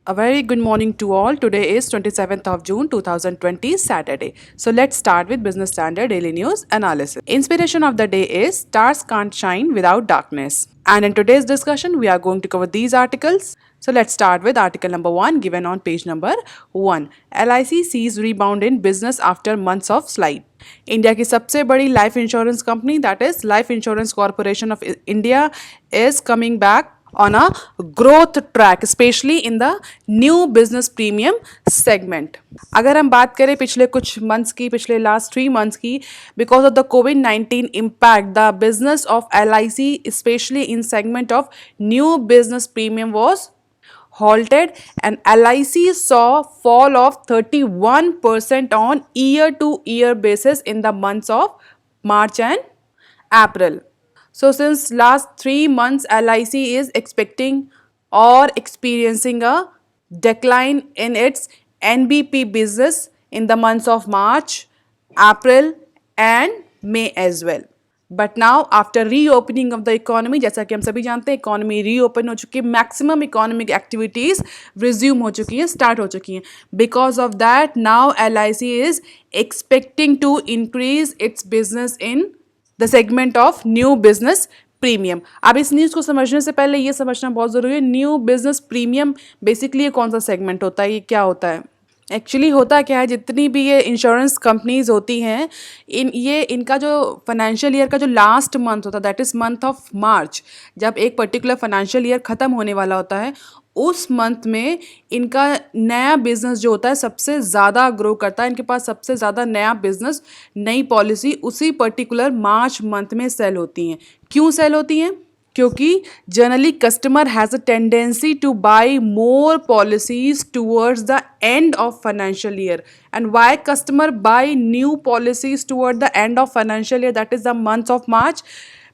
A very good morning to all. Today is 27th of June 2020, Saturday. So let's start with Business Standard Daily News Analysis. Inspiration of the day is Stars Can't Shine Without Darkness. And in today's discussion, we are going to cover these articles. So let's start with article number 1 given on page number 1. LIC sees rebound in business after months of slide. India की सबसे बड़ी life insurance company that is life insurance corporation of India is coming back on a growth track, especially in the new business premium segment. अगर हम बात करें पिछले कुछ months की, पिछले लास्ट 3 मंथ्स की, because of the covid impact, the business of LIC, especially in segment of new business premium, was halted, and LIC saw fall of 31% on year-to-year basis in the months of March and April. So since last 3 months, LIC is expecting or experiencing a decline in its NBP business in the months of March, April and May as well. But now after reopening of the economy, जैसा कि हम सभी जानते हैं economy reopen हो चुकी है, maximum economic activities resume हो चुकी हैं, स्टार्ट हो चुकी हैं. Because of that now LIC is expecting to increase its business in the segment of new business premium. अब इस न्यूज़ को समझने से पहले ये समझना बहुत ज़रूरी है, न्यू बिजनेस प्रीमियम बेसिकली ये कौन सा सेगमेंट होता है, ये क्या होता है. एक्चुअली होता क्या है, जितनी भी ये इंश्योरेंस कंपनीज होती हैं, इनका जो फाइनेंशियल ईयर का जो लास्ट मंथ होता है दैट इज़ मंथ ऑफ मार्च, जब एक पर्टिकुलर फाइनेंशियल ईयर ख़त्म होने वाला होता है, उस मंथ में इनका नया बिजनेस जो होता है सबसे ज़्यादा ग्रो करता है. इनके पास सबसे ज़्यादा नया बिजनेस, नई पॉलिसी उसी पर्टिकुलर मार्च मंथ में सेल होती हैं. क्यों सेल होती हैं? क्योंकि generally customer has a tendency to buy more policies towards the end of financial year. And why customer buy new policies toward the end of financial year, that is the month of March,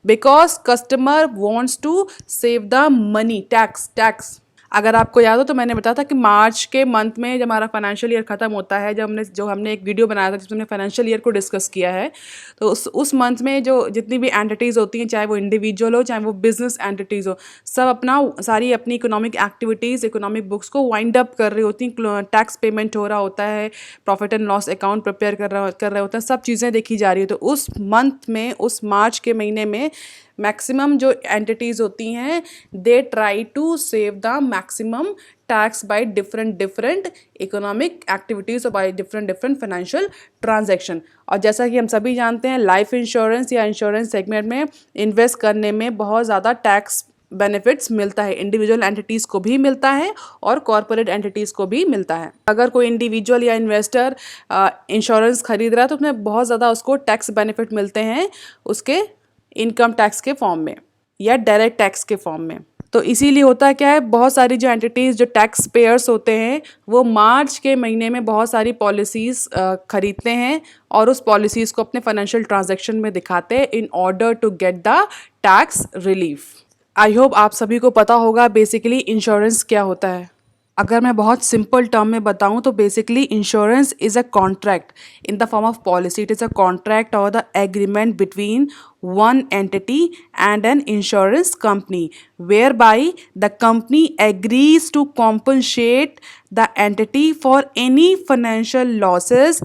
because customer wants to save the money. Tax अगर आपको याद हो तो मैंने बताया था कि मार्च के मंथ में जब हमारा फाइनेंशियल ईयर ख़त्म होता है, जब हमने एक वीडियो बनाया था जिसमें हमने फाइनेंशियल ईयर को डिस्कस किया है, तो उस मंथ में जो जितनी भी एंटिटीज़ होती हैं, चाहे वो इंडिविजुअल हो चाहे वो बिजनेस एंटिटीज़ हो, सब सारी अपनी इकोनॉमिक एक्टिविटीज़, इकोनॉमिक बुक्स को वाइंड अप कर रही होती हैं. टैक्स पेमेंट हो रहा होता है, profit and loss account prepare कर रहे होते हैं, सब चीज़ें देखी जा रही है. तो उस मंथ में, उस मार्च के महीने में मैक्सिमम जो एंटिटीज़ होती हैं, they try to save the maximum tax by different economic activities और बाय डिफरेंट फाइनेंशियल ट्रांजैक्शन. और जैसा कि हम सभी जानते हैं, लाइफ इंश्योरेंस या इंश्योरेंस सेगमेंट में इन्वेस्ट करने में बहुत ज़्यादा टैक्स बेनिफिट्स मिलता है. इंडिविजुअल एंटिटीज़ को भी मिलता है और कॉर्पोरेट एंटिटीज़ को भी मिलता है. अगर कोई इंडिविजुअल या इन्वेस्टर इंश्योरेंस खरीद रहा है तो उसमें बहुत ज़्यादा उसको टैक्स बेनिफिट मिलते हैं, उसके इनकम टैक्स के फॉर्म में या डायरेक्ट टैक्स के फॉर्म में. तो इसीलिए होता है क्या है, बहुत सारी जो एंटिटीज़, जो टैक्स पेयर्स होते हैं, वो मार्च के महीने में बहुत सारी पॉलिसीज़ खरीदते हैं और उस पॉलिसीज़ को अपने फाइनेंशियल ट्रांजैक्शन में दिखाते हैं in order to get the tax relief. I hope आप सभी को पता होगा बेसिकली इंश्योरेंस क्या होता है. अगर मैं बहुत सिंपल टर्म में बताऊं तो basically insurance is a contract in the form of policy. It is a contract और the agreement between one entity and an insurance company whereby the company agrees to compensate the entity for any financial losses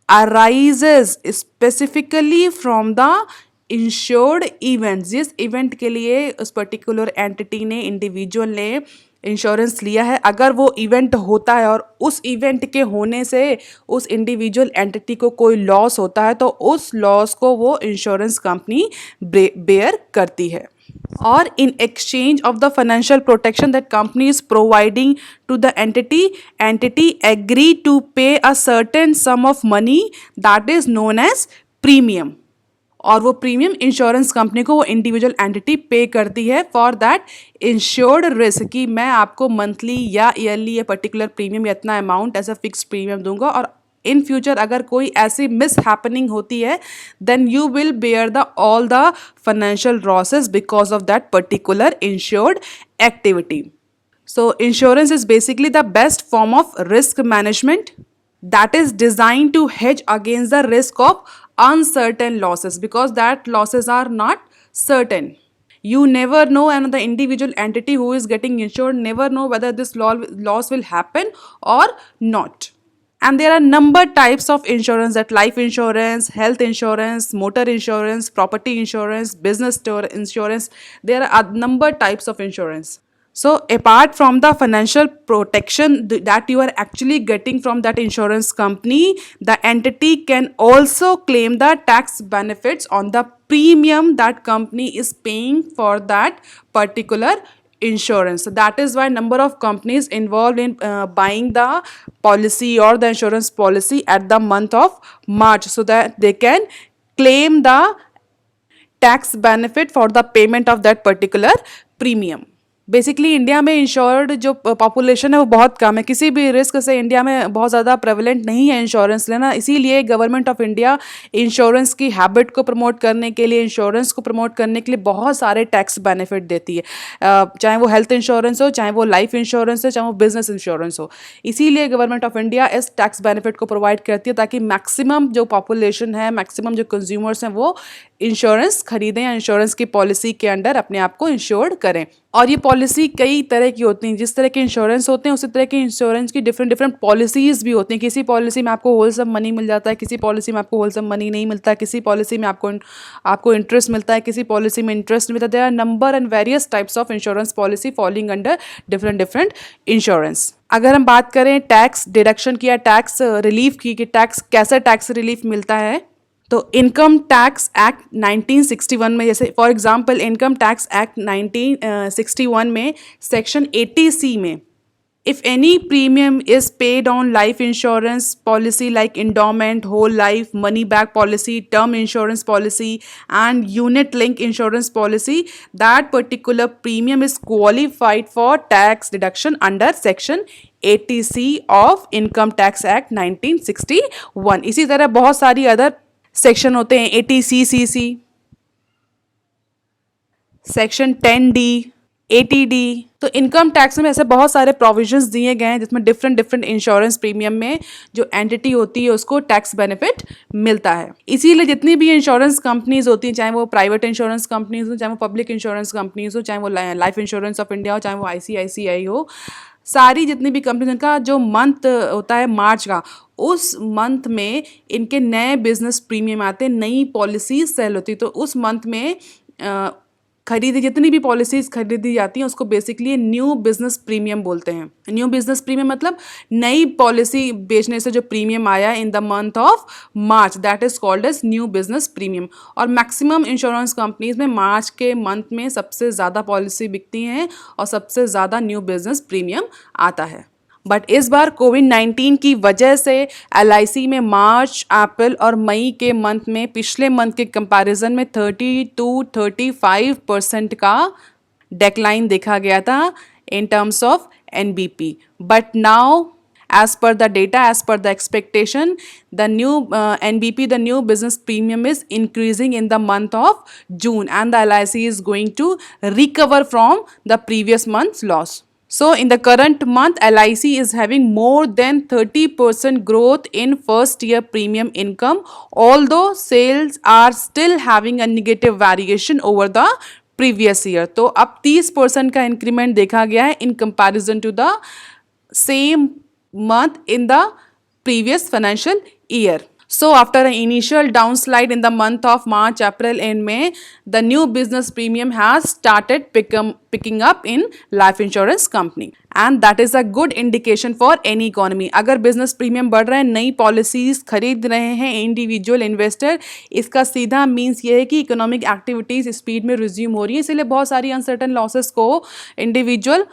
arises specifically from the insured events. जिस event के लिए उस particular entity ने, individual ने insurance लिया है, अगर वो इवेंट होता है और उस इवेंट के होने से उस इंडिविजुअल एंटिटी को कोई लॉस होता है, तो उस लॉस को वो इंश्योरेंस कंपनी बेयर करती है. और in exchange of the financial protection that company is providing to the entity agree to pay a certain sum of money that is known as premium. और वो प्रीमियम इंश्योरेंस कंपनी को वो individual entity पे करती है for that insured risk, कि मैं आपको मंथली या ईयरली ये पर्टिकुलर प्रीमियम या इतना amount as a fix premium दूंगा, और इन फ्यूचर अगर कोई ऐसी मिस हैपनिंग होती है then you will bear the all the financial losses because of that particular insured activity. So insurance is basically the best form of risk management that is designed to hedge against the risk of uncertain losses because that losses are not certain. You never know, and the individual entity who is getting insured never know whether this loss will happen or not. And there are number types of insurance, that life insurance, health insurance, motor insurance, property insurance, business insurance. There are a number types of insurance. So apart from the financial protection that you are actually getting from that insurance company, the entity can also claim the tax benefits on the premium that company is paying for that particular insurance. So that is why number of companies involved in buying the policy or the insurance policy at the month of March, so that they can claim the tax benefit for the payment of that particular premium. Basically India में insured जो population है वो बहुत कम है, किसी भी risk से India में बहुत ज़्यादा प्रेवलेंट नहीं है इंश्योरेंस लेना। इसीलिए गवर्नमेंट ऑफ इंडिया इंश्योरेंस की हैबिट को प्रमोट करने के लिए, इंश्योरेंस को प्रमोट करने के लिए बहुत सारे टैक्स बेनिफिट देती है, चाहे वो हेल्थ इंश्योरेंस हो, चाहे वो लाइफ इंश्योरेंस हो, चाहे वो बिजनेस इंश्योरेंस हो। इसीलिए गवर्नमेंट ऑफ इंडिया इस टैक्स बेनिफिट को प्रोवाइड करती है ताकि मैक्सिमम जो पॉपुलेशन है, मैक्सिमम जो कंज्यूमर्स हैं वो इंश्योरेंस खरीदें या इंश्योरेंस की पॉलिसी के अंडर अपने आप को इंश्योर्ड करें। और ये पॉलिसी कई तरह की होती हैं, जिस तरह के इंश्योरेंस होते हैं उसी तरह के इंश्योरेंस की डिफरेंट पॉलिसीज़ भी होती हैं। किसी पॉलिसी में आपको होलसम मनी मिल जाता है, किसी पॉलिसी में आपको होलसम मनी नहीं मिलता, किसी पॉलिसी में आपको इंटरेस्ट मिलता है, किसी पॉलिसी में इंटरेस्ट मिलता है। There are number and various types of insurance policy falling under different insurance. अगर हम बात करें टैक्स डिडक्शन की या टैक्स रिलीफ की, कि टैक्स कैसे टैक्स रिलीफ मिलता है, तो इनकम टैक्स एक्ट 1961 में, जैसे for example income tax act 1961 में सेक्शन 80C में, if any premium is paid on life insurance policy like endowment, whole life, money back policy, term insurance policy and unit link insurance policy, that particular premium is qualified for tax deduction under section 80C of Income Tax Act 1961। इसी तरह बहुत सारी other section होते हैं, 80CCC, section 10D, 80D। तो income tax में ऐसे बहुत सारे प्रोविजंस दिए गए हैं जिसमें डिफरेंट इंश्योरेंस प्रीमियम में जो एंटिटी होती है उसको टैक्स बेनिफिट मिलता है। इसीलिए जितनी भी इंश्योरेंस कंपनीज होती हैं, चाहे वो प्राइवेट इंश्योरेंस कंपनीज हो, चाहे वो पब्लिक इंश्योरेंस कंपनीज हो, चाहे वो लाइफ इंश्योरेंस ऑफ इंडिया हो, चाहे वो ICICI हो, सारी जितनी भी कंपनीज, उनका जो मंथ होता है मार्च का, उस मंथ में इनके नए बिजनेस प्रीमियम आते हैं, नई पॉलिसीज सेल होती है। तो उस मंथ में खरीदी जितनी भी पॉलिसीज खरीदी जाती हैं उसको बेसिकली न्यू बिजनेस प्रीमियम बोलते हैं। न्यू बिजनेस प्रीमियम मतलब नई पॉलिसी बेचने से जो प्रीमियम आया in the month of March, that is called as new business premium. और मैक्सिमम इंश्योरेंस कंपनीज में मार्च के मंथ में सबसे ज़्यादा पॉलिसी बिकती हैं और सबसे ज़्यादा न्यू बिजनेस प्रीमियम आता है। बट इस बार कोविड-19 की वजह से LIC में मार्च, अप्रैल और मई के मंथ में पिछले मंथ के कंपैरिजन में 30 to 35% का डेक्लाइन देखा गया था in terms of NBP। But now as per the data, as per the expectation, the new NBP, the new business premium is increasing in the month of June and the LIC is going to recover from the previous month's loss. So in the current month, LIC is having more than 30% growth in first year premium income, although sales are still having a negative variation over the previous year. तो अब 30% का increment देखा गया है in comparison to the same month in the previous financial year. So after an initial downslide in the month of March, April and May, the new business premium has started picking up in life insurance company and that is a good indication for any economy. अगर business premium बढ़ रहा है, नई policies खरीद रहे हैं individual investor, इसका सीधा means ये है कि economic activities speed में resume हो रही है, इसलिए बहुत सारी uncertain losses को individual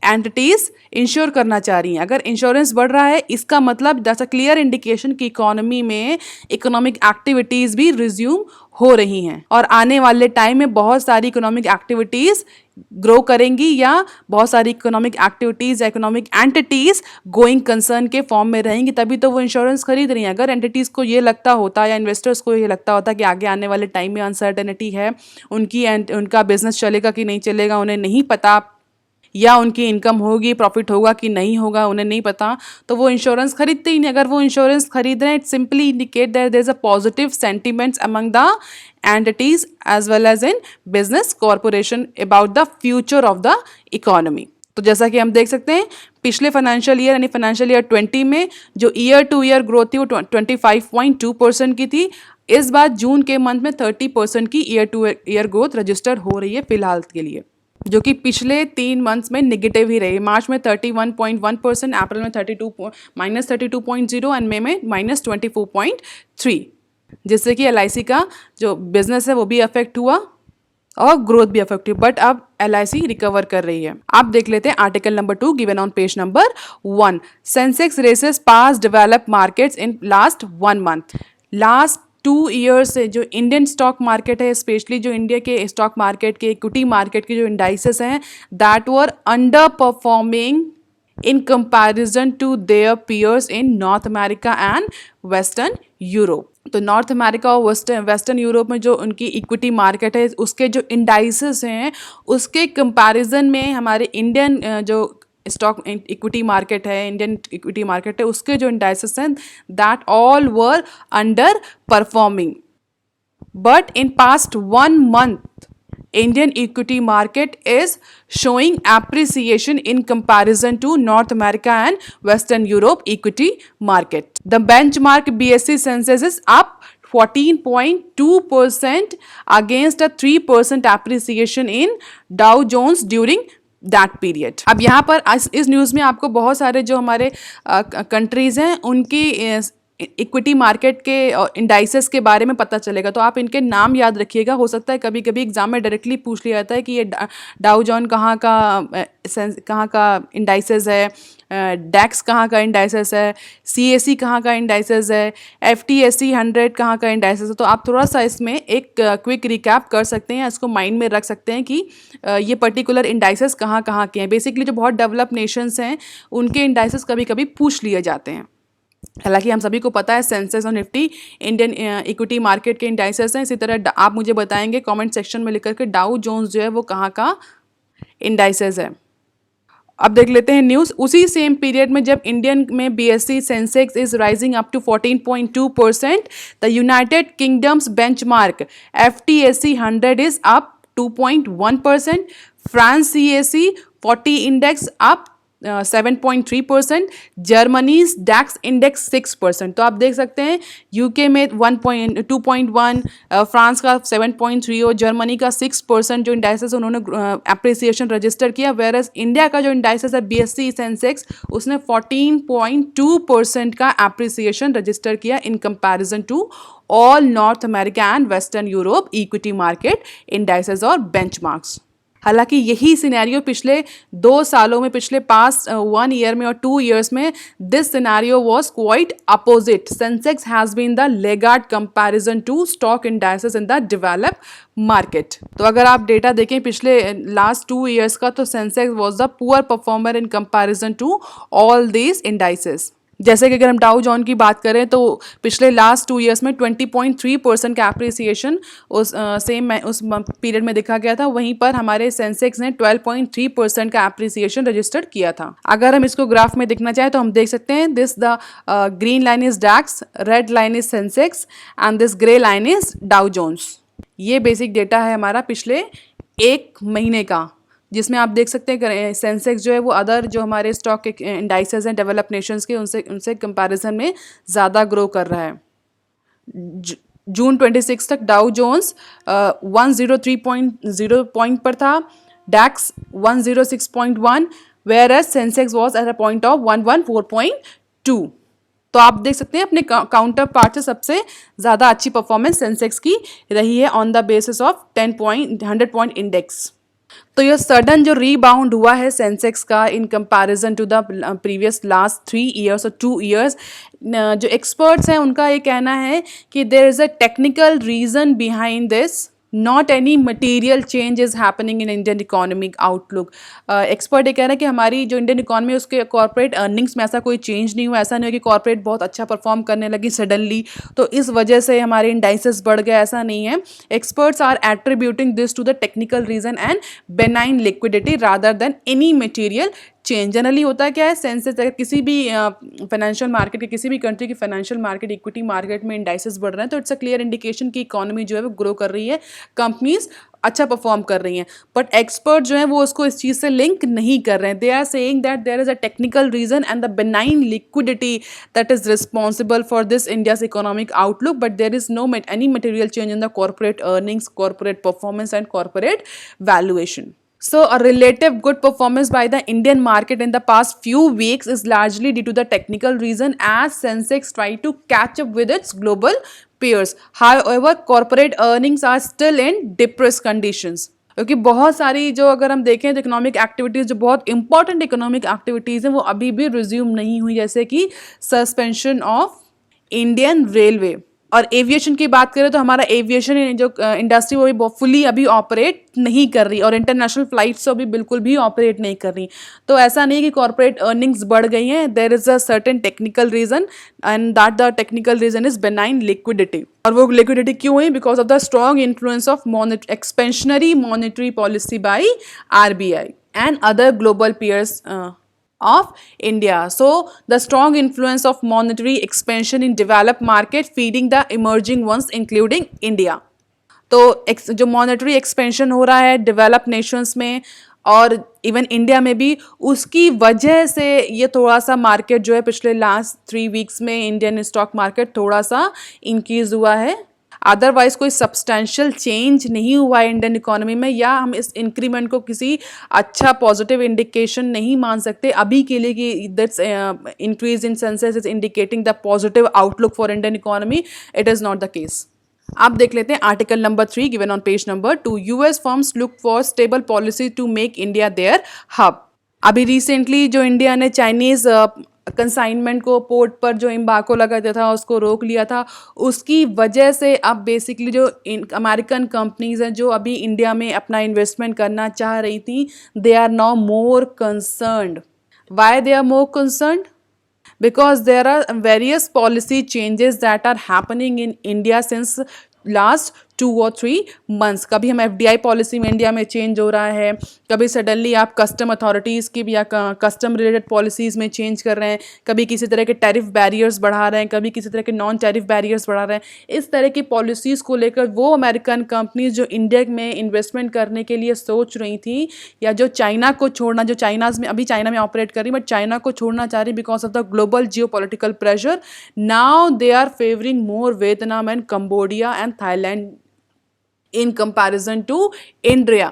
एंटिटीज इंश्योर करना चाह रही हैं। अगर इंश्योरेंस बढ़ रहा है इसका मतलब दैट्स अ क्लियर इंडिकेशन कि इकोनॉमी में इकोनॉमिक एक्टिविटीज़ भी रिज्यूम हो रही हैं और आने वाले टाइम में बहुत सारी इकोनॉमिक एक्टिविटीज़ ग्रो करेंगी या बहुत सारी इकोनॉमिक एक्टिविटीज़ या इकोनॉमिक एंटिटीज़ गोइंग कंसर्न के फॉर्म में रहेंगी, तभी तो वो इंश्योरेंस खरीद रही हैं। अगर एंटिटीज़ को ये लगता होता या इन्वेस्टर्स को ये लगता होता कि आगे आने वाले टाइम में अनसर्टेनिटी है, उनका बिजनेस चलेगा कि नहीं चलेगा, उन्हें नहीं पता, या उनकी इनकम होगी, प्रॉफिट होगा कि नहीं होगा, उन्हें नहीं पता, तो वो इंश्योरेंस खरीदते ही नहीं। अगर वो इंश्योरेंस खरीद रहे हैं, it simply indicate that there is a positive sentiments among the entities as well as in business corporation about the future of the economy। तो जैसा कि हम देख सकते हैं पिछले फाइनेंशियल ईयर यानी फाइनेंशियल ईयर 20 में जो ईयर टू ईयर ग्रोथ थी वो 25.2% की थी। इस बार जून के मंथ में 30% की year two year growth register हो रही है फिलहाल के लिए, जो कि पिछले 3 मंथ्स में नेगेटिव ही रही। मार्च में 31.1%, अप्रैल में -32.0 एंड मई में -24.3, जिससे कि LIC का जो बिजनेस है वो भी अफेक्ट हुआ और ग्रोथ भी अफेक्ट हुई। बट अब LIC रिकवर कर रही है। आप देख लेते हैं article number 2 given on page number 1। Sensex races past developed markets in last 1 month. Last 2 years से जो इंडियन स्टॉक मार्केट है, स्पेशली जो इंडिया के स्टॉक मार्केट के इक्विटी मार्केट के जो इंडाइसेस हैं, that were underperforming in comparison to their peers in North America and Western Europe। तो नॉर्थ अमेरिका और वेस्टर्न यूरोप में जो उनकी इक्विटी मार्केट है, उसके जो इंडाइसेस हैं उसके कंपैरिजन में हमारे इंडियन जो स्टॉक इक्विटी मार्केट है, इंडियन इक्विटी मार्केट है, उसके जो इंडाइसेस हैं that all were under performing. But in past 1 month Indian equity market is showing appreciation in comparison to North America and Western Europe equity market। The benchmark BSE Sensex is up 14.2% against a 3% appreciation in Dow Jones during that period. अब यहाँ पर इस news में आपको बहुत सारे जो हमारे कंट्रीज़ हैं उनकी इक्विटी मार्केट के इंडाइसेस के बारे में पता चलेगा। तो आप इनके नाम याद रखिएगा। हो सकता है कभी कभी एग्जाम में डायरेक्टली पूछ लिया जाता है कि ये डाउ जॉन कहाँ का इंडाइसेस है, डैक्स कहाँ का इंडाइसेस है, CAC कहाँ का इंडाइसेस है, FTSE 100 कहाँ का इंडाइसेस है। तो आप थोड़ा सा इसमें एक क्विक रिकैप कर सकते हैं, इसको माइंड में रख सकते हैं कि ये पर्टिकुलर इंडाइसेस कहाँ कहाँ के हैं। बेसिकली जो बहुत डेवलप नेशंस हैं उनके इंडाइसेस कभी कभी पूछ लिए जाते हैं। हालांकि हम सभी को पता है सेंसेक्स और निफ्टी इंडियन इक्विटी मार्केट के इंडाइसेस हैं। इसी तरह आप मुझे बताएंगे कमेंट सेक्शन में लिख करके डाउ जोन्स जो है वो कहाँ का इंडाइसेस है। अब देख लेते हैं न्यूज़। उसी सेम पीरियड में जब इंडियन में BSE Sensex is rising up to 14.2%, the United Kingdom's benchmark FTSE 100 is up 2.1%, France CAC 40 index up 7.3%, Germany's DAX index 6%। तो आप देख सकते हैं यूके में 2.1, फ्रांस का 7.3 और जर्मनी का 6% जो इंडाइसेस उन्होंने अप्रिसिएशन रजिस्टर किया। वेरस इंडिया का जो इंडाइसेस है BSE सेंसेक्स उसने 14.2% का अप्रिसिएशन रजिस्टर किया in comparison to all North America and western Europe equity market indices और बेंचमार्क्स। हालांकि यही सिनेरियो पिछले 2 सालों में, पिछले पास्ट 1 ईयर में और 2 ईयर्स में this scenario was quite opposite. Sensex has been the laggard comparison to stock indices in the develop market. तो अगर आप डेटा देखें पिछले लास्ट 2 ईयर्स का, तो Sensex was the poor performer in comparison to all these indices. जैसे कि अगर हम डाउ जॉन की बात करें तो पिछले लास्ट 2 ईयर्स में 20.3% का अप्रिसिएशन उस पीरियड में देखा गया था। वहीं पर हमारे सेंसेक्स ने 12.3% का अप्रिसिएशन रजिस्टर्ड किया था। अगर हम इसको ग्राफ में देखना चाहें तो हम देख सकते हैं this the green line is DAX, red line is Sensex and this grey line is Dow Jones. ये बेसिक डेटा है हमारा पिछले 1 महीने का, जिसमें आप देख सकते हैं सेंसेक्स जो है वो अदर जो हमारे स्टॉक इंडाइसेस हैं डेवलप नेशंस के उनसे कंपैरिजन में ज़्यादा ग्रो कर रहा है। जून 26 तक डाउ जोन्स 103.0 पॉइंट पर था, DAX 106.1, where Sensex was at a point of 114.2। तो आप देख सकते हैं अपने काउंटर पार्ट से सबसे ज़्यादा अच्छी परफॉर्मेंस सेंसेक्स की रही है on the basis of 100 point index. तो ये सडन जो रीबाउंड हुआ है सेंसेक्स का in comparison to the previous last 3 years और 2 ईयर्स, जो एक्सपर्ट्स हैं उनका ये कहना है कि there is a technical reason behind this not any material change is happening in Indian economic outlook. Expert ये कह रहे हैं कि हमारी जो इंडियन इकोनॉमी है उसके कॉर्पोरेट अर्निंग्स में ऐसा कोई चेंज नहीं हुआ, ऐसा नहीं हुआ कि कॉर्पोरेट बहुत अच्छा परफॉर्म करने लगी सडनली तो इस वजह से हमारे इंडाइसेस बढ़ गए, ऐसा नहीं है। Experts are attributing this to the technical reason and benign liquidity rather than any material change. Generally होता है क्या है, सेंसेस अगर किसी भी फाइनेंशियल मार्केट के किसी भी कंट्री की फाइनेंशियल मार्केट इक्विटी मार्केट में इंडाइसेस बढ़ रहे हैं तो इट्स अ क्लियर इंडिकेशन कि इकोनॉमी जो है वो ग्रो कर रही है, कंपनीज अच्छा परफॉर्म कर रही हैं। बट एक्सपर्ट जो है वो उसको इस चीज़ से लिंक नहीं कर रहे हैं। They are saying that there is a technical reason and the benign liquidity that is responsible for this India's economic outlook, but there is no any material change in the corporate earnings, corporate performance and corporate valuation. So, a relative good performance by the Indian market in the past few weeks is largely due to the technical reason as Sensex tried to catch up with its global peers. However, corporate earnings are still in depressed conditions. क्योंकि बहुत सारी जो अगर हम देखें तो economic activities जो बहुत इंपॉर्टेंट इकोनॉमिक एक्टिविटीज़ हैं वो अभी भी रिज्यूम नहीं हुई, जैसे कि सस्पेंशन ऑफ इंडियन रेलवे। और एविएशन की बात करें तो हमारा एविएशन जो इंडस्ट्री वो भी फुली अभी ऑपरेट नहीं कर रही और इंटरनेशनल फ्लाइट्स तो अभी बिल्कुल भी ऑपरेट नहीं कर रही। तो ऐसा नहीं कि कॉर्पोरेट अर्निंग्स बढ़ गई हैं, there is a certain technical reason and that the technical reason is benign liquidity. और वो लिक्विडिटी क्यों हुई? Because of the strong influence of expansionary monetary policy by RBI and other global peers of India. So the strong influence of monetary expansion in developed market feeding the emerging ones including India. तो जो monetary expansion हो रहा है develop Nations में और even India में भी, उसकी वजह से ये थोड़ा सा मार्केट जो है पिछले लास्ट 3 वीक्स में इंडियन स्टॉक मार्केट थोड़ा सा इंक्रीज हुआ है। अदरवाइज कोई सब्सटेंशियल चेंज नहीं हुआ है इंडियन इकोनॉमी में, या हम इस इंक्रीमेंट को किसी अच्छा पॉजिटिव इंडिकेशन नहीं मान सकते अभी के लिए कि that's increase in Sensex is indicating the positive outlook for Indian economy. It is not the case. आप देख लेते हैं article number 3 given on page number 2। US firms look for stable policy to make India their hub. अभी recently जो India ने Chinese consignment को port पर जो एम्बार्गो लगा दिया था उसको रोक लिया था, उसकी वजह से अब बेसिकली जो अमेरिकन कंपनीज हैं जो अभी इंडिया में अपना इन्वेस्टमेंट करना चाह रही थी, they are now more concerned. Why they are more concerned? Because there are various policy changes that are happening in India since last 2 or 3 months। कभी हम FDI पॉलिसी में इंडिया में चेंज हो रहा है, कभी सडनली आप कस्टम अथॉरिटीज़ की भी या कस्टम रिलेटेड पॉलिसीज़ में चेंज कर रहे हैं, कभी किसी तरह के टैरिफ बैरियर्स बढ़ा रहे हैं, कभी किसी तरह के नॉन टैरिफ बैरियर्स बढ़ा रहे हैं। इस तरह की पॉलिसीज़ को लेकर वो अमेरिकन कंपनीज जो इंडिया में इन्वेस्टमेंट करने के लिए सोच रही थी, या जो चाइना को छोड़ना, जो चाइनाज़ में अभी चाइना में ऑपरेट कर रही बट चाइना को छोड़ना चाह रही because of the global geopolitical pressure, now they are favouring more Vietnam and Cambodia and Thailand in comparison to India,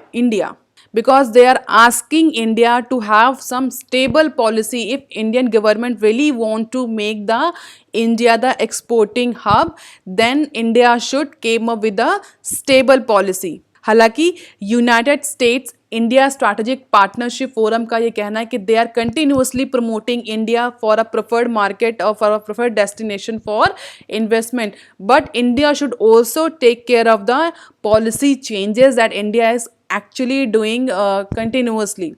because they are asking India to have some stable policy. If Indian government really want to make the India the exporting hub, then India should came up with a stable policy. हालांकि United States India strategic partnership forum का ये कहना है कि they are continuously promoting India for a preferred market और for a preferred destination for investment, but India should also take care of the policy changes that India is actually doing continuously,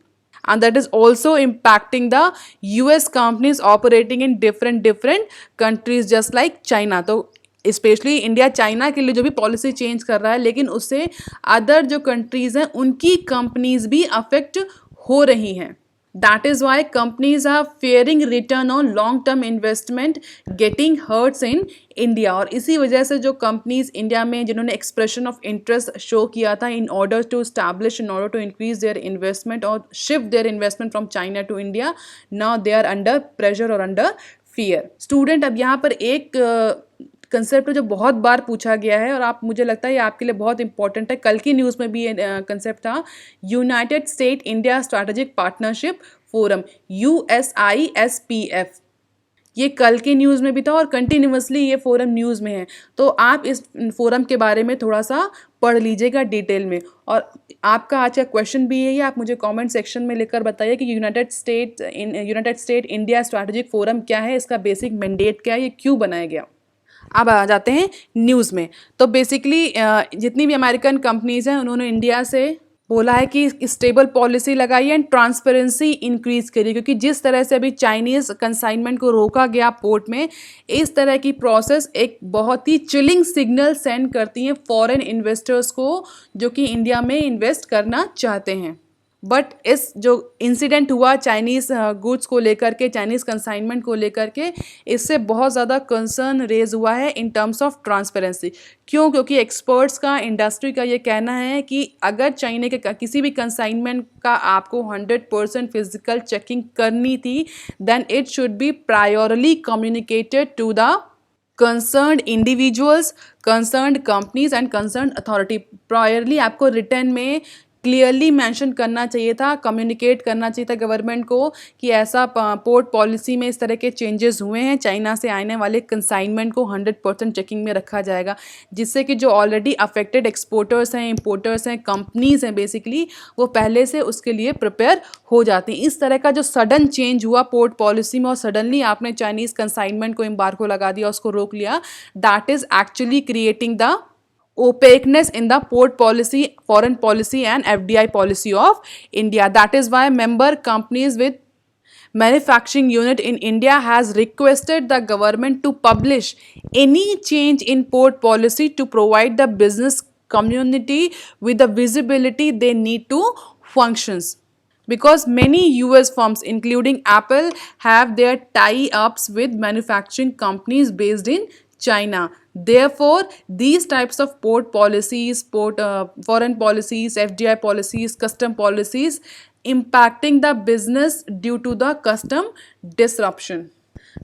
and that is also impacting the US companies operating in different countries just like China. तो specially India China के लिए जो भी policy change कर रहा है, लेकिन उससे अदर जो कंट्रीज़ हैं उनकी कंपनीज भी अफेक्ट हो रही हैं। That is why companies are fearing return on long-term investment getting hurts in India। और इसी वजह से जो कंपनीज इंडिया में जिन्होंने एक्सप्रेशन ऑफ इंटरेस्ट शो किया था in order to establish, in order to increase their investment और shift their investment from China to India, now they are under pressure और अंडर फियर। स्टूडेंट, अब यहाँ पर एक कंसेप्ट जो बहुत बार पूछा गया है और आप, मुझे लगता है ये आपके लिए बहुत इंपॉर्टेंट है, कल की न्यूज़ में भी ये कंसेप्ट था, United state India strategic partnership forum USISPF। ये कल की न्यूज़ में भी था और कंटिन्यूसली ये फोरम न्यूज़ में है, तो आप इस फोरम के बारे में थोड़ा सा पढ़ लीजिएगा डिटेल में। और आपका आज का क्वेश्चन भी है, आप मुझे कमेंट सेक्शन में लिखकर बताइए कि United state India strategic forum क्या है, इसका बेसिक मैंडेट क्या है, ये क्यों बनाया गया। अब आ जाते हैं न्यूज़ में। तो बेसिकली जितनी भी अमेरिकन कंपनीज हैं उन्होंने इंडिया से बोला है कि स्टेबल पॉलिसी लगाई एंड ट्रांसपेरेंसी इंक्रीज करी, क्योंकि जिस तरह से अभी चाइनीज़ कंसाइनमेंट को रोका गया पोर्ट में, इस तरह की प्रोसेस एक बहुत ही चिलिंग सिग्नल सेंड करती हैं फॉरेन इन्वेस्टर्स को जो कि इंडिया में इन्वेस्ट करना चाहते हैं। बट इस जो इंसिडेंट हुआ चाइनीज़ गुड्स को लेकर के, चाइनीज़ कंसाइनमेंट को लेकर के, इससे बहुत ज़्यादा कंसर्न रेज हुआ है इन टर्म्स ऑफ ट्रांसपेरेंसी। क्यों? क्योंकि एक्सपर्ट्स का, इंडस्ट्री का ये कहना है कि अगर चाइना के किसी भी कंसाइनमेंट का आपको 100% फिजिकल चेकिंग करनी थी, then it should be priorly communicated to the concerned individuals, concerned companies and concerned authority। Priorly आपको रिटर्न में क्लियरली मेंशन करना चाहिए था, कम्युनिकेट करना चाहिए था गवर्नमेंट को कि ऐसा पोर्ट पॉलिसी में इस तरह के चेंजेस हुए हैं, चाइना से आने वाले कंसाइनमेंट को 100% चेकिंग में रखा जाएगा, जिससे कि जो ऑलरेडी अफेक्टेड एक्सपोर्टर्स हैं, इंपोर्टर्स हैं, कंपनीज हैं, बेसिकली वो पहले से उसके लिए प्रिपेयर हो जाती हैं। इस तरह का जो सडन चेंज हुआ पोर्ट पॉलिसी में और सडनली आपने चाइनीज़ कंसाइनमेंट को एम्बार्गो लगा दिया, उसको रोक लिया, that is actually creating the opaqueness in the port policy, foreign policy and FDI policy of India. That is why member companies with manufacturing unit in India has requested the government to publish any change in port policy to provide the business community with the visibility they need to functions. Because many US firms including Apple have their tie-ups with manufacturing companies based in China. Therefore, these types of port policies, foreign policies, FDI policies, custom policies impacting the business due to the custom disruption.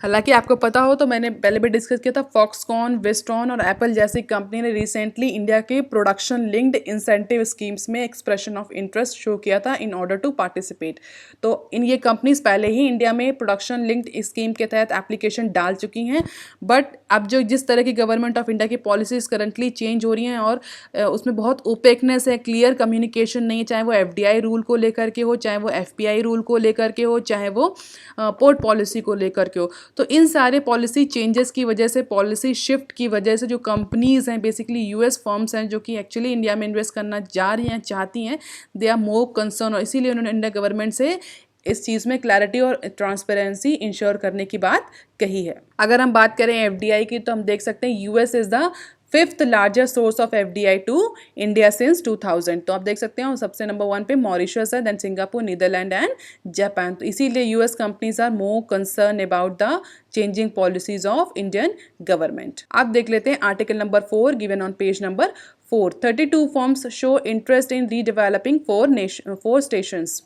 हालांकि आपको पता हो तो मैंने पहले भी discuss किया था, फॉक्सकॉन, वेस्ट्रॉन और एप्पल जैसी कंपनी ने रिसेंटली इंडिया के प्रोडक्शन लिंक्ड इंसेंटिव स्कीम्स में एक्सप्रेशन ऑफ इंटरेस्ट शो किया था इन ऑर्डर टू पार्टिसिपेट। तो ये कंपनीज पहले ही इंडिया में प्रोडक्शन लिंक्ड स्कीम के तहत एप्लीकेशन डाल चुकी हैं, बट अब जो जिस तरह की गवर्नमेंट ऑफ इंडिया की पॉलिसीज़ करंटली चेंज हो रही हैं और उसमें बहुत ओपेकनेस है, क्लियर कम्युनिकेशन नहीं है, चाहे वो FDI रूल को लेकर के हो, चाहे वो FPI रूल को लेकर के हो, चाहे वो पोर्ट पॉलिसी को लेकर के हो। तो इन सारे पॉलिसी चेंजेस की वजह से, पॉलिसी शिफ्ट की वजह से जो कंपनीज़ हैं, बेसिकली US फर्म्स हैं जो कि एक्चुअली इंडिया में इन्वेस्ट करना जा रही हैं, चाहती हैं, दे आर मोर कंसर्न, और इसीलिए उन्होंने इंडिया गवर्नमेंट से इस चीज़ में क्लैरिटी और ट्रांसपेरेंसी इंश्योर करने की बात कही है। अगर हम बात करें FDI की तो हम देख सकते हैं US is the 5th largest source of FDI to India since 2000। तो आप देख सकते हैं सबसे नंबर 1 पे मॉरिशस है, then Singapore, Netherland and Japan. तो इसीलिए US companies are more concern about the changing policies of Indian government. आप देख लेते हैं article number 4 given on page number 4। 32 firms show interest in redeveloping 4 stations.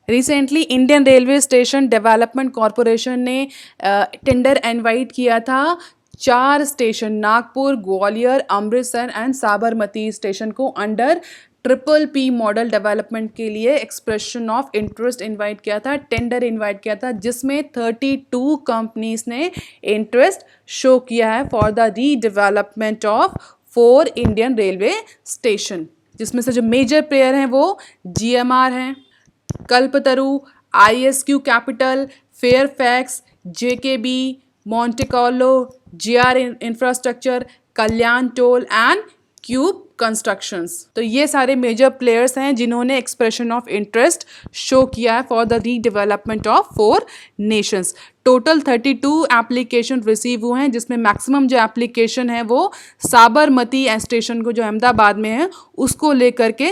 Recently Indian railway station development corporation ने tender invite किया था 4 station, Nagpur, Gwalior, Amritsar and Sabarmati station को under PPP model development के लिए एक्सप्रेशन ऑफ इंटरेस्ट इनवाइट किया था, tender invite किया था, जिसमें 32 कंपनीज ने इंटरेस्ट शो किया है for the redevelopment of 4 Indian railway station, जिसमें से जो मेजर प्लेयर हैं वो GMR हैं, कल्पतरु, ISQ capital, Fairfax, JKB, Monte Carlo, GR infrastructure, Kalyan toll and cube constructions. तो ये सारे मेजर प्लेयर्स हैं जिन्होंने एक्सप्रेशन ऑफ इंटरेस्ट शो किया है for the redevelopment of 4 Nations. Total 32 application receive हुए हैं, जिसमें मैक्सिमम जो एप्लीकेशन है वो साबरमती स्टेशन को जो अहमदाबाद में है उसको लेकर के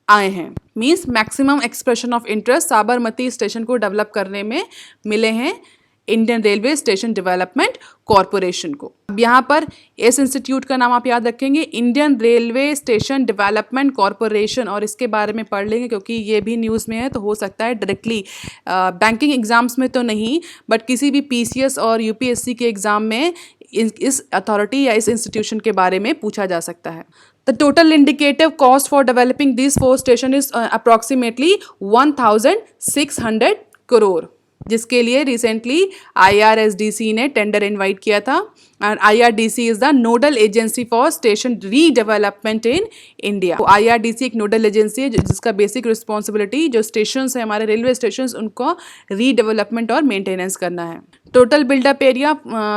आए हैं। Means maximum expression of interest Sabarmati station को डेवलप करने में मिले हैं Indian railway station development corporation को। अब यहाँ पर इस इंस्टीट्यूट का नाम आप याद रखेंगे, Indian railway station development corporation, और इसके बारे में पढ़ लेंगे क्योंकि ये भी न्यूज़ में है, तो हो सकता है डायरेक्टली बैंकिंग एग्जाम्स में तो नहीं, बट किसी भी PCS और UPSC के एग्ज़ाम में इस अथॉरिटी या इस इंस्टीट्यूशन के बारे में पूछा जा सकता है। The total indicative cost for developing these 4 stations is approximately 1,600 crore, जिसके लिए रिसेंटली IRSDC ने टेंडर इनवाइट किया था, and IRDC is the nodal agency for station redevelopment in India. तो IRDC एक नोडल एजेंसी है जिसका बेसिक रिस्पॉन्सिबिलिटी जो स्टेशंस है, हमारे रेलवे स्टेशंस, उनको रीडेवलपमेंट और मेंटेनेंस करना है। Total buildup area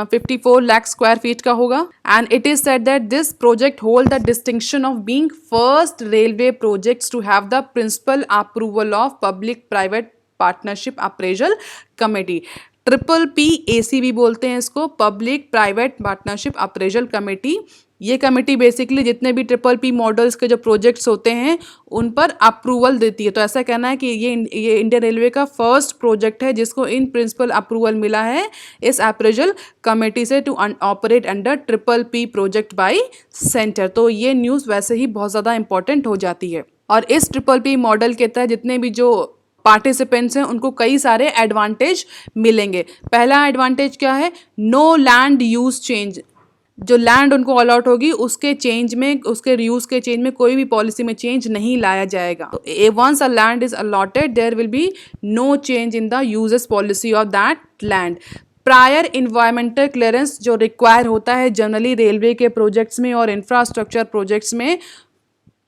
54 lakh square feet का होगा and it is said that this project hold the distinction of being first railway projects to have the principle approval of public private partnership appraisal committee. Triple P ACB बोलते हैं इसको, public private partnership appraisal committee. ये committee basically जितने भी triple P models के जो projects होते हैं उन पर अप्रूवल देती है। तो ऐसा कहना है कि ये इंडियन रेलवे का फर्स्ट प्रोजेक्ट है जिसको इन प्रिंसिपल अप्रूवल मिला है इस अप्रेजल कमेटी से to operate under triple P project by centre. तो ये न्यूज़ वैसे ही बहुत ज़्यादा इंपॉर्टेंट हो जाती है। और इस ट्रिपल पी मॉडल के तहत जितने भी जो पार्टिसिपेंट्स हैं उनको कई सारे एडवांटेज मिलेंगे। पहला एडवांटेज क्या है, नो लैंड यूज चेंज। जो लैंड उनको अलॉट होगी उसके चेंज में, उसके यूज के चेंज में कोई भी पॉलिसी में चेंज नहीं लाया जाएगा। तो once a land is allotted there will be no change in the uses policy of that land. Prior environmental clearance जो रिक्वायर होता है जनरली रेलवे के प्रोजेक्ट्स में और इंफ्रास्ट्रक्चर प्रोजेक्ट्स में,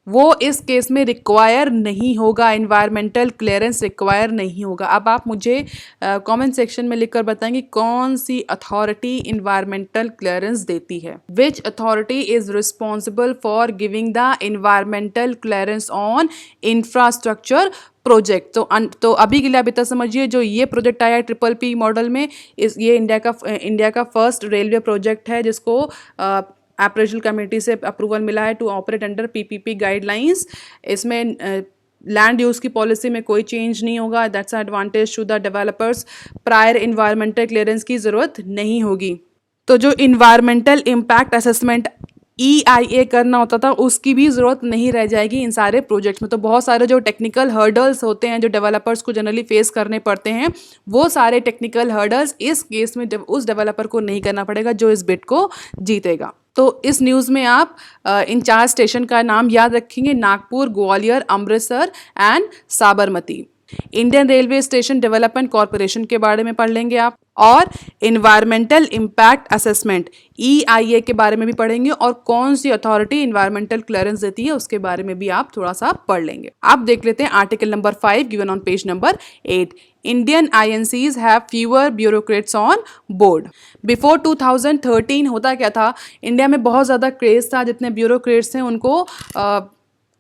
वो इस केस में रिक्वायर नहीं होगा, इन्वायरमेंटल क्लियरेंस रिक्वायर नहीं होगा। अब आप मुझे कमेंट सेक्शन में लिखकर बताएंगे कौन सी अथॉरिटी इन्वायरमेंटल क्लियरेंस देती है। Which authority is responsible for giving the environmental clearance on infrastructure project. तो अभी के लिए आप इतना समझिए, जो ये प्रोजेक्ट आया है ट्रिपल पी मॉडल में, ये इंडिया का फर्स्ट रेलवे प्रोजेक्ट है जिसको अप्रेजल कमेटी से अप्रूवल मिला है to operate under PPP guidelines. इसमें लैंड यूज़ की पॉलिसी में कोई चेंज नहीं होगा। That's advantage to the developers. Prior environmental clearance की ज़रूरत नहीं होगी। तो जो इन्वायरमेंटल इम्पैक्ट असेसमेंट EIA करना होता था उसकी भी ज़रूरत नहीं रह जाएगी इन सारे प्रोजेक्ट्स में। तो बहुत सारे जो टेक्निकल हर्डल्स होते हैं जो डेवलपर्स को जनरली फेस करने पड़ते हैं, वो सारे टेक्निकल हर्डल्स इस केस में उस डेवलपर को नहीं करना पड़ेगा जो इस बिड को जीतेगा। तो इस न्यूज़ में आप इन 4 स्टेशन का नाम याद रखेंगे, Nagpur, Gwalior, Amritsar and Sabarmati. Indian railway station development corporation के बारे में पढ़ लेंगे आप, और इन्वायरमेंटल इम्पैक्ट असेसमेंट EIA के बारे में भी पढ़ेंगे, और कौन सी अथॉरिटी इन्वायरमेंटल क्लियरेंस देती है उसके बारे में भी आप थोड़ा सा पढ़ लेंगे। आप देख लेते हैं article number 5 given on page number 8। Indian INCs have fewer bureaucrats on board. Before 2013 होता क्या था, इंडिया में बहुत ज़्यादा क्रेज था जितने ब्यूरोक्रेट्स हैं उनको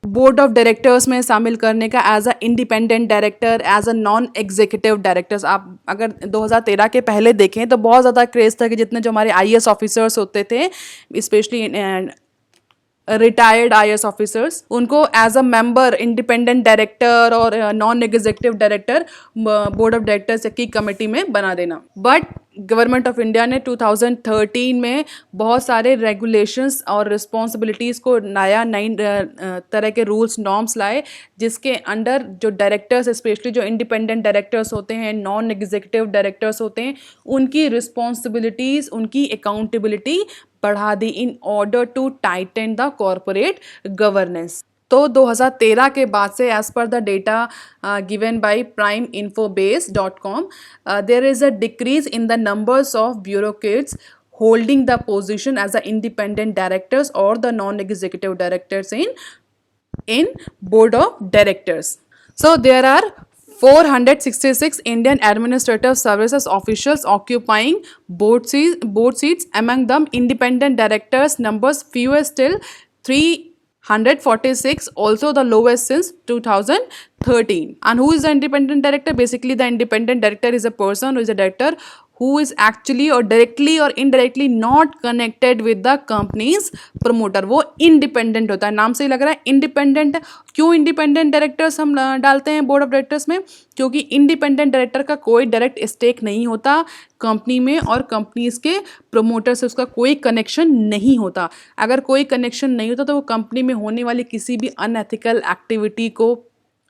बोर्ड ऑफ डायरेक्टर्स में शामिल करने का, as a independent director, as a non executive directors. आप अगर 2013 के पहले देखें तो बहुत ज़्यादा क्रेज़ था कि जितने जो हमारे IAS ऑफिसर्स होते थे, स्पेशली रिटायर्ड IAS ऑफिसर्स, उनको as a member independent director और non executive director board of directors की कमेटी में बना देना। बट गवर्नमेंट ऑफ इंडिया ने 2013 में बहुत सारे रेगुलेशंस और रिस्पॉन्सिबिलिटीज़ को नई तरह के रूल्स नॉर्म्स लाए, जिसके अंडर जो डायरेक्टर्स, स्पेशली जो इंडिपेंडेंट डायरेक्टर्स होते हैं, नॉन एग्जीक्यूटिव डायरेक्टर्स होते हैं, उनकी रिस्पॉन्सिबिलिटीज़, उनकी अकाउंटेबिलिटी बढ़ा दी in order to tighten the corporate governance. तो 2013 के बाद से as per the data given by primeinfobase.com there is a decrease in the numbers of bureaucrats holding the position as the independent directors or the non-executive directors in board of directors. So there are 466 Indian Administrative Services officials occupying board seats. Among them, independent directors numbers fewest still 346, also the lowest since 2013. And who is the independent director? Basically, the independent director is a person who is a director who is actually or directly or indirectly not connected with the company's promoter. वो independent होता है, नाम से ही लग रहा है independent। क्यों independent directors हम डालते हैं बोर्ड ऑफ डायरेक्टर्स में? क्योंकि independent डायरेक्टर का कोई डायरेक्ट स्टेक नहीं होता कंपनी में, और कंपनीज के प्रोमोटर से उसका कोई कनेक्शन नहीं होता। अगर कोई कनेक्शन नहीं होता तो वो कंपनी में होने वाली किसी भी अनएथिकल एक्टिविटी को,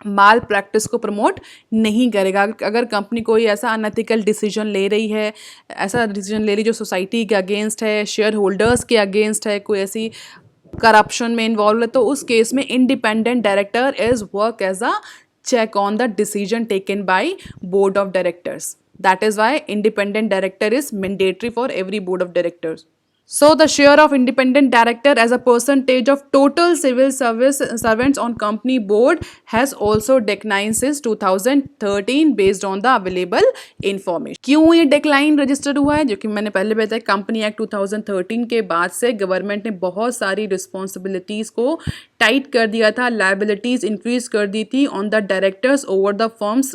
माल प्रैक्टिस को प्रमोट नहीं करेगा। अगर कंपनी कोई ऐसा अनएथिकल डिसीजन ले रही है, ऐसा डिसीजन ले रही जो सोसाइटी के अगेंस्ट है, शेयर होल्डर्स के अगेंस्ट है, कोई ऐसी करप्शन में इन्वॉल्व है, तो उस केस में independent director is work as a check on the decision taken by board of directors. That is why independent director is mandatory for every board of directors. So the share of independent director as a percentage of total civil service servants on company board has also declined since 2013 based on the available information. क्यों ये decline register हुआ है? जो कि मैंने पहले बताया, company act 2013 के बाद से गवर्नमेंट ने बहुत सारी रिस्पॉन्सिबिलिटीज़ को टाइट कर दिया था, लाइबिलिटीज़ इंक्रीज कर दी थी on the directors over the firms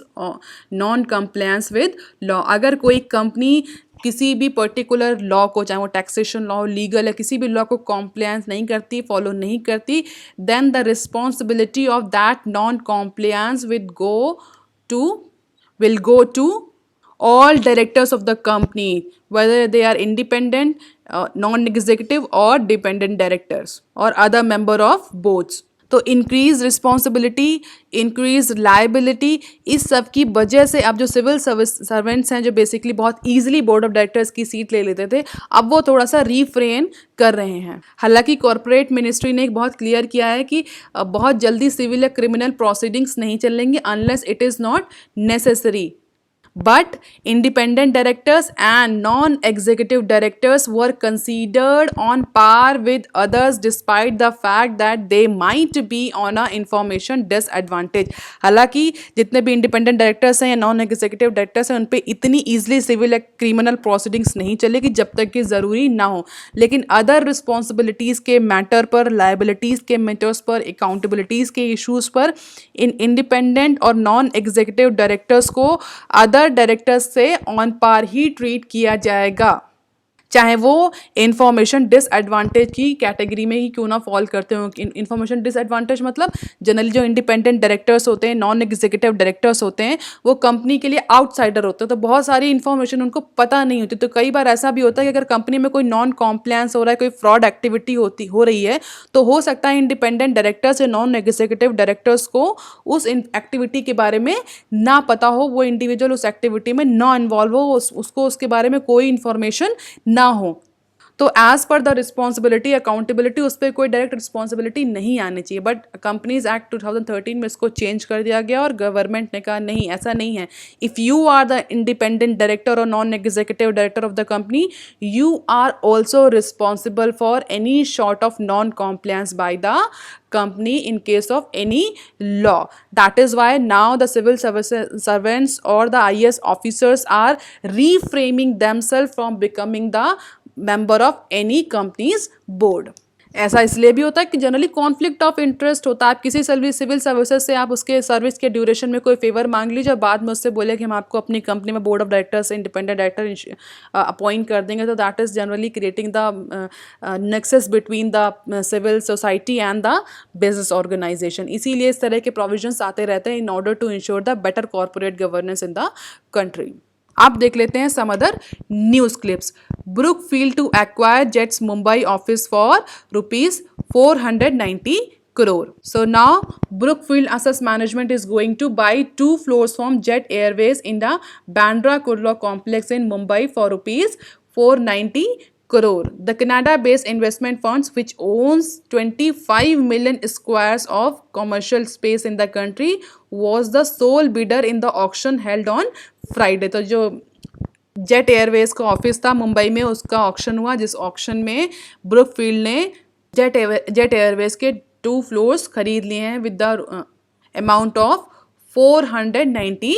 non compliance with law. अगर कोई कंपनी किसी भी पर्टिकुलर लॉ को, चाहे वो टैक्सेशन लॉ, लीगल है, किसी भी लॉ को कॉम्प्लायंस नहीं करती, फॉलो नहीं करती, then the responsibility of that non compliance will go to all directors of the company, whether they are independent, non-executive or dependent directors or other member of boards. तो increase responsibility, increase liability, इस सब की वजह से अब जो civil service servants हैं जो बेसिकली बहुत ईजिली बोर्ड ऑफ डायरेक्टर्स की सीट ले लेते थे, अब वो थोड़ा सा रीफ्रेन कर रहे हैं. हालांकि कॉरपोरेट मिनिस्ट्री ने एक बहुत क्लियर किया है कि बहुत जल्दी सिविल या क्रिमिनल प्रोसीडिंग्स नहीं चलेंगे unless it is not necessary. But independent directors and non-executive directors were considered on par with others despite the fact that they might be on a information disadvantage. हालांकि जितने भी independent directors हैं या non-executive directors हैं उन पे इतनी easily civil या criminal proceedings नहीं चलेगी जब तक कि ज़रूरी ना हो. लेकिन other responsibilities के matter पर, liabilities के matters पर, accountabilities के issues पर इन independent और non-executive directors को other डायरेक्टर्स से ऑन पार ही ट्रीट किया जाएगा, चाहे वो इंफॉर्मेशन डिसएडवांटेज की कैटेगरी में ही क्यों ना फॉल करते हो. इंफॉर्मेशन डिसएडवांटेज मतलब जनरली जो इंडिपेंडेंट डायरेक्टर्स होते हैं, नॉन एग्जीक्यूटिव डायरेक्टर्स होते हैं, वो कंपनी के लिए आउटसाइडर होते हैं, तो बहुत सारी इंफॉर्मेशन उनको पता नहीं होती. तो कई बार ऐसा भी होता है कि अगर कंपनी में कोई नॉन कॉम्प्लायंस हो रहा है, कोई फ्रॉड एक्टिविटी हो रही है, तो हो सकता है इंडिपेंडेंट डायरेक्टर्स या नॉन एग्जीक्यूटिव डायरेक्टर्स को उस एक्टिविटी के बारे में ना पता हो, वो इंडिविजुअल उस एक्टिविटी में ना इन्वॉल्व हो, उसको उसके बारे में कोई इन्फॉर्मेशन ना हो. तो as per the responsibility, accountability, उस पर कोई डायरेक्ट रिस्पॉन्सिबिलिटी नहीं आनी चाहिए. बट कंपनीज एक्ट 2013 में इसको चेंज कर दिया गया और गवर्नमेंट ने कहा नहीं, ऐसा नहीं है. If you are the independent director और non executive director of the company, you are also responsible for any sort of non compliance by the company in case of any law. That is why now the civil servants or the IAS officers are reframing themselves from becoming the member of any company's board. ऐसा इसलिए भी होता है कि generally conflict of interest होता है. आप किसी सिविल सर्विसेज से आप उसके सर्विस के ड्यूरेशन में कोई फेवर मांग लीजिए और बाद में उससे बोले कि हम आपको अपनी कंपनी में बोर्ड ऑफ डायरेक्टर से इंडिपेंडेंट डायरेक्टर अपॉइंट कर देंगे, तो that is generally creating the nexus between the civil society and the business organization. इसीलिए इस तरह के प्रोविजंस आते रहते हैं in order to ensure the better corporate governance in the country. आप देख लेते हैं some other news clips. Brookfield to acquire Jet's Mumbai office for ₹490 crore. So now Brookfield Asset Management is going to buy 2 floors from Jet Airways in the Bandra Kurla complex in Mumbai for ₹490 crore. The Canada-based investment funds, which owns 25 million squares of commercial space in the country, was the sole bidder in the auction held on Friday. तो जो jet Airways का office था मुंबई में, उसका auction हुआ, जिस auction में Brookfield ने जेट एयरवेज के 2 फ्लोर्स खरीद लिए हैं with the amount of 490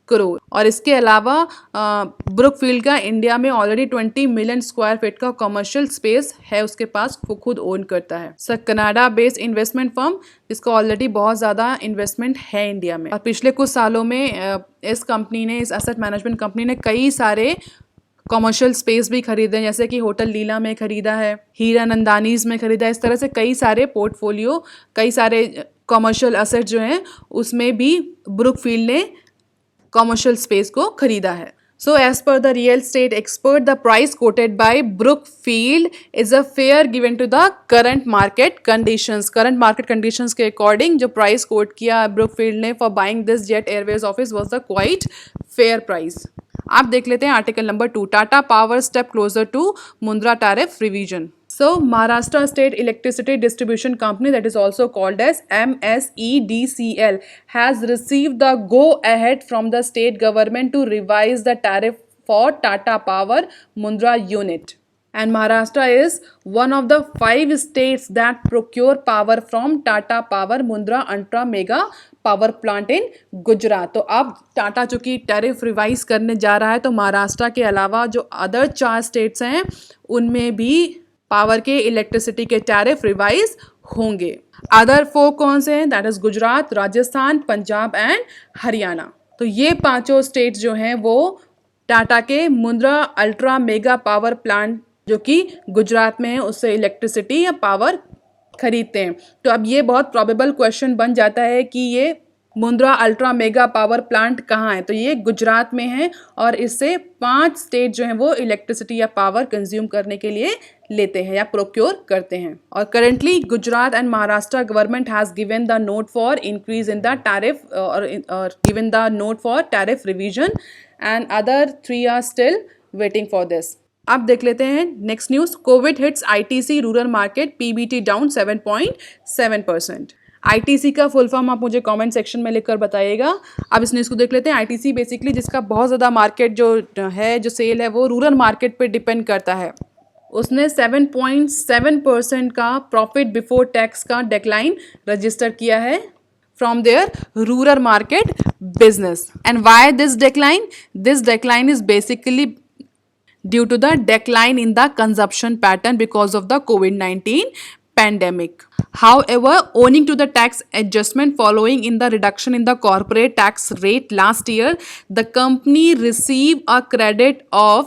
crore. और इसके अलावा ब्रुकफील्ड का इंडिया में ऑलरेडी 20 मिलियन स्क्वायर फीट का कमर्शियल स्पेस है उसके पास, वो खुद ओन करता है. Sir Canada based investment firm जिसका ऑलरेडी बहुत ज़्यादा इन्वेस्टमेंट है इंडिया में. और पिछले कुछ सालों में इस कंपनी ने, इस एसेट मैनेजमेंट कंपनी ने कई सारे कमर्शियल स्पेस भी खरीदे, जैसे कि होटल लीला में खरीदा है, हीरा नंदानीज में खरीदा है. इस तरह से कई सारे पोर्टफोलियो, कई सारे कमर्शियल एसेट जो हैं उसमें भी ब्रुकफील्ड ने कमर्शियल स्पेस को खरीदा है. So as per the real estate expert, the price quoted by Brookfield is a fair given to the current market conditions. Current market conditions के according जो price quote किया Brookfield ने for buying this Jet Airways office was the quite fair price. आप देख लेते हैं article number 2, Tata power step closer to Mundra tariff revision. So Maharashtra State Electricity Distribution Company, that is also called as MSEDCL, has received the go-ahead from the state government to revise the tariff for Tata Power Mundra unit. And Maharashtra is one of the 5 states that procure power from Tata Power Mundra Ultra Mega power plant in Gujarat. तो अब टाटा चूंकि tariff revise करने जा रहा है, तो महाराष्ट्र के अलावा जो अदर 4 स्टेट्स हैं उनमें भी पावर के इलेक्ट्रिसिटी के टैरिफ रिवाइज होंगे। अदर 4 कौन से हैं? That is Gujarat, Rajasthan, Punjab and Haryana. तो ये 5 स्टेट्स जो हैं वो टाटा के Mundra ultra mega power plant जो कि गुजरात में है उससे इलेक्ट्रिसिटी या पावर खरीदते हैं। तो अब ये बहुत प्रोबेबल क्वेश्चन बन जाता है कि ये Mundra ultra mega power plant कहाँ है? तो ये गुजरात में है और इससे 5 स्टेट जो हैं वो इलेक्ट्रिसिटी या पावर कंज्यूम करने के लिए लेते हैं या प्रोक्योर करते हैं। और currently Gujarat and Maharashtra government has given the note for increase in the tariff और given the note for tariff revision and other 3 are still waiting for this. अब देख लेते हैं next news. COVID hits ITC rural market, PBT down 7.7%। ITC का full form आप मुझे comment section में लिखकर बताइएगा। अब इस न्यूज़ को देख लेते हैं। आईटीसी बेसिकली जिसका बहुत ज़्यादा मार्केट जो है, जो सेल है वो रूरल मार्केट पे डिपेंड करता है, उसने 7.7% का प्रॉफिट बिफोर टैक्स का डिक्लाइन रजिस्टर किया है from their rural market business. And why this decline? This decline is basically due to the decline in the consumption pattern because of the COVID-19 pandemic. However, owing to the tax adjustment following in the reduction in the corporate tax rate last year, the company received a credit of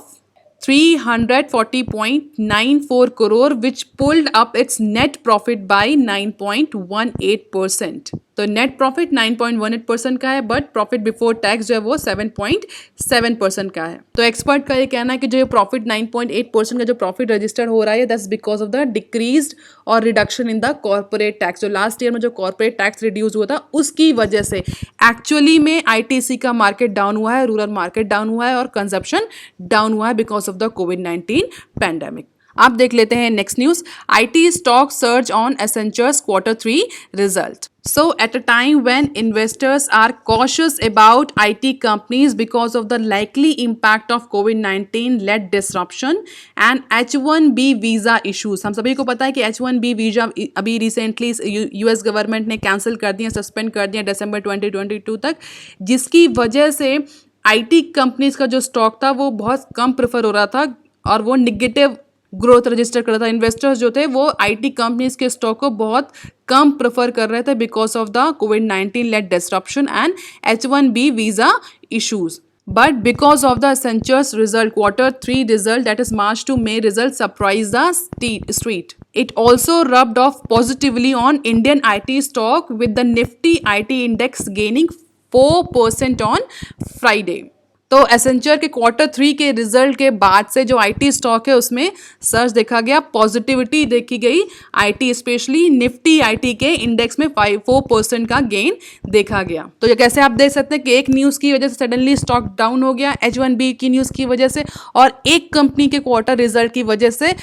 340.94 crore which pulled up its net profit by 9.18%. तो net profit 9.18% का है, but profit before tax जो है वो 7.7% का है। तो expert का ये कहना है कि जो प्रॉफिट 9.8% का जो प्रॉफिट रजिस्टर हो रहा है that's because of the decreased और reduction in the corporate tax. जो लास्ट ईयर में जो कॉर्पोरेट टैक्स रिड्यूस हुआ था उसकी वजह से एक्चुअली में आईटीसी का मार्केट डाउन हुआ है, रूरल मार्केट डाउन हुआ है और कंजप्शन डाउन हुआ है बिकॉज ऑफ द कोविड-19 पैंडेमिक। आप देख लेते हैं next news. IT stock surge on Accenture's Q3 result. So at a time when investors are cautious about IT companies because of the likely impact of COVID-19 led disruption and H1B visa issues, हम सभी को पता है कि H1B visa अभी recently US government ने cancel कर दिया, सस्पेंड कर दिया दिसंबर 2022 तक, जिसकी वजह से IT कंपनीज का जो स्टॉक था वो बहुत कम प्रेफर हो रहा था और वो निगेटिव ग्रोथ रजिस्टर कर रहा था। इन्वेस्टर्स जो थे वो आईटी कंपनीज के स्टॉक को बहुत कम प्रेफर कर रहे थे because of the COVID led disruption and H1B visa issues. But because of the Accenture's result, Q3 result, that is March to May result, surprised the street. It also rubbed off positively on Indian IT stock with the Nifty IT index gaining 4% on Friday. तो Accenture के Q3 के result के बाद से जो IT stock है उसमें search देखा गया, पॉजिटिविटी देखी गई। आईटी स्पेशली निफ्टी आईटी के इंडेक्स में 4% का गेन देखा गया। तो ये कैसे आप देख सकते हैं कि एक न्यूज़ की वजह से सडनली स्टॉक डाउन हो गया, H1B की न्यूज़ की वजह से, और एक कंपनी के क्वार्टर रिजल्ट की वजह से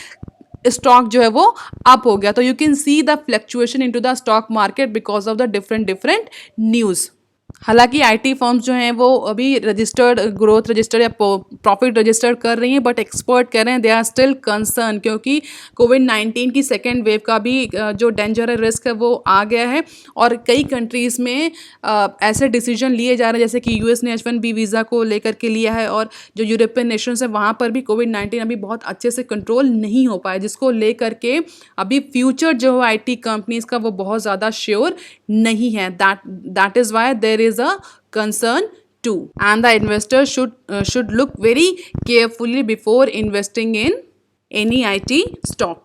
स्टॉक जो है वो अप हो गया। तो you can see the fluctuation into the stock market because of the different news. हालांकि आईटी फर्म्स जो हैं वो अभी रजिस्टर्ड ग्रोथ रजिस्टर या प्रॉफिट रजिस्टर कर रही हैं, बट एक्सपर्ट कह रहे हैं दे आर स्टिल कंसर्न क्योंकि कोविड-19 की सेकेंड वेव का भी जो डेंजर है, रिस्क है, वो आ गया है। और कई कंट्रीज़ में ऐसे डिसीजन लिए जा रहे हैं जैसे कि यूएस ने H1B वीज़ा को लेकर के लिया है और जो यूरोपियन नेशंस है वहाँ पर भी कोविड-19 अभी बहुत अच्छे से कंट्रोल नहीं हो पाया, जिसको लेकर के अभी फ्यूचर जो है आईटी कंपनीज़ का वो बहुत ज़्यादा श्योर नहीं है। That is why there is a concern too, and the investor should look very carefully before investing in any IT stock.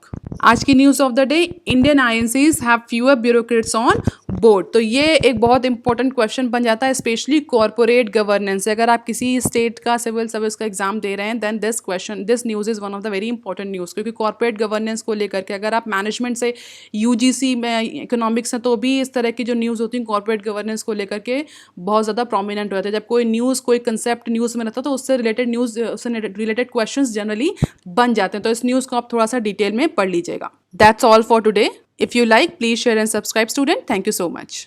आज की news of the day, Indian INCs have fewer bureaucrats on board. तो ये एक बहुत important question बन जाता है specially corporate governance से। अगर आप किसी स्टेट का सिविल सर्विस का एग्जाम दे रहे हैं then this news is one of the very important news, क्योंकि कॉर्पोरेट गवर्नेंस को लेकर के अगर आप मैनेजमेंट से UGC में इकोनॉमिक्स हैं तो भी इस तरह की जो न्यूज़ होती हैं कॉर्पोरेट गवर्नेंस को लेकर के बहुत ज़्यादा प्रोमिनेंट होते हैं। जब कोई न्यूज़ कोई कंसेप्ट न्यूज़ में रहता है तो उससे रिलेटेड रिलेटेड क्वेश्चन जनरली बन जाते हैं। तो इस न्यूज़ को आप थोड़ा सा डिटेल में पढ़ लीजिएगा। That's all for today. If you like, please share and subscribe, student. Thank you so much.